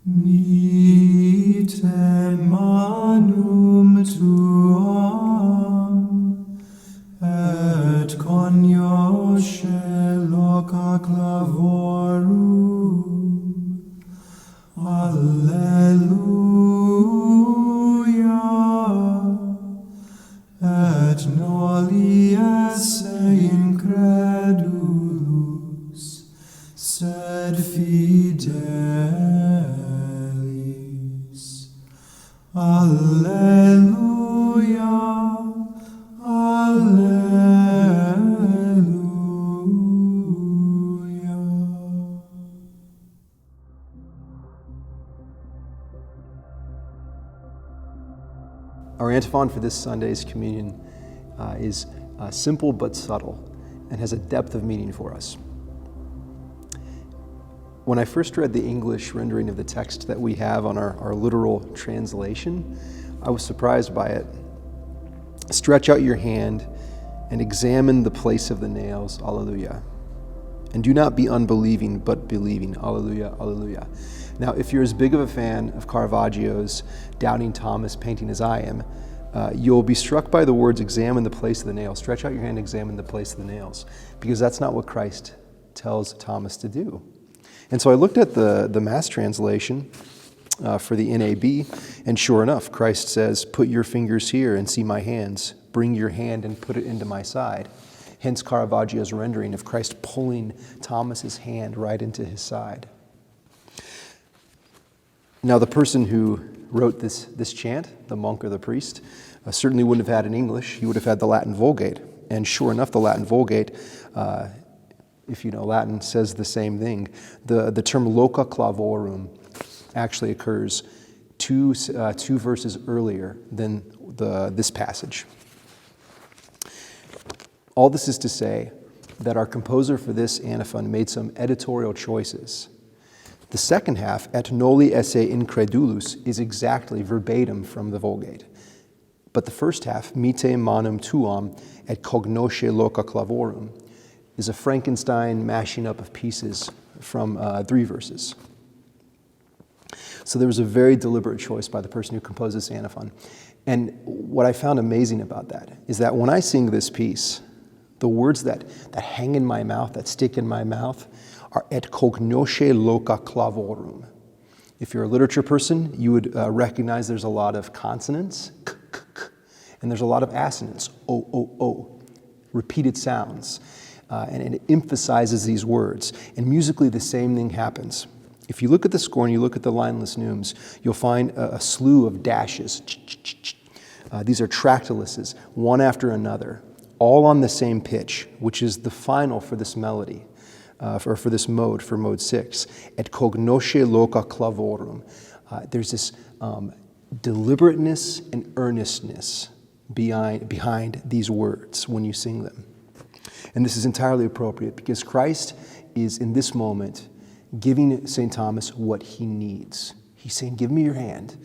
Mitte Manum tuam, et cognosce loca clavorum. Alleluia, et noli esse incredulus, sed fidelis. Alleluia, alleluia. Our antiphon for this Sunday's communion is simple but subtle and has a depth of meaning for us. When I first read the English rendering of the text that we have on our literal translation, I was surprised by it. Stretch out your hand and examine the place of the nails, alleluia. And do not be unbelieving, but believing, alleluia, alleluia. Now, if you're as big of a fan of Caravaggio's Doubting Thomas painting as I am, you'll be struck by the words, examine the place of the nails. Stretch out your hand and examine the place of the nails, because that's not what Christ tells Thomas to do. And so I looked at the Mass translation for the NAB, and sure enough, Christ says, put your fingers here and see my hands. Bring your hand and put it into my side. Hence Caravaggio's rendering of Christ pulling Thomas's hand right into his side. Now, the person who wrote this chant, the monk or the priest, certainly wouldn't have had in English. He would have had the Latin Vulgate. And sure enough, the Latin Vulgate, if you know Latin, says the same thing. The term loca clavorum actually occurs two verses earlier than this passage. All this is to say that our composer for this antiphon made some editorial choices. The second half, et noli esse incredulus, is exactly verbatim from the Vulgate. But the first half, Mitte Manum tuam et cognosce loca clavorum, is a Frankenstein mashing up of pieces from 3 verses. So there was a very deliberate choice by the person who composed this antiphon. And what I found amazing about that is that when I sing this piece, the words that hang in my mouth, that stick in my mouth, are et cognosce loca clavorum. If you're a literature person, you would recognize there's a lot of consonants, k, k, k, and there's a lot of assonants, o, o, o, repeated sounds. And it emphasizes these words. And musically, the same thing happens. If you look at the score and you look at the lineless neumes, you'll find a slew of dashes. These are tractyluses, one after another, all on the same pitch, which is the final for this melody, for this mode, for mode 6. Et cognosce loca clavorum. There's this deliberateness and earnestness behind these words when you sing them. And this is entirely appropriate because Christ is, in this moment, giving St. Thomas what he needs. He's saying, give me your hand,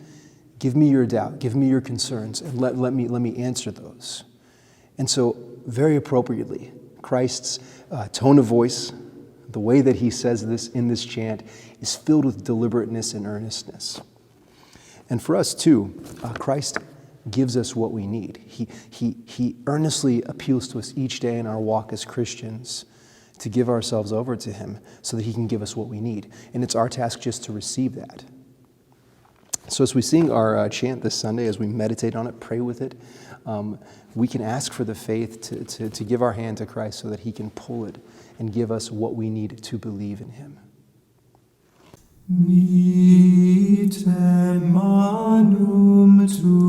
give me your doubt, give me your concerns, and let me answer those. And so, very appropriately, Christ's tone of voice, the way that he says this in this chant, is filled with deliberateness and earnestness. And for us too, Christ gives us what we need. He earnestly appeals to us each day in our walk as Christians to give ourselves over to him so that he can give us what we need. And it's our task just to receive that. So as we sing our chant this Sunday, as we meditate on it, pray with it, we can ask for the faith to give our hand to Christ so that he can pull it and give us what we need to believe in him. Mitte Manum tuam.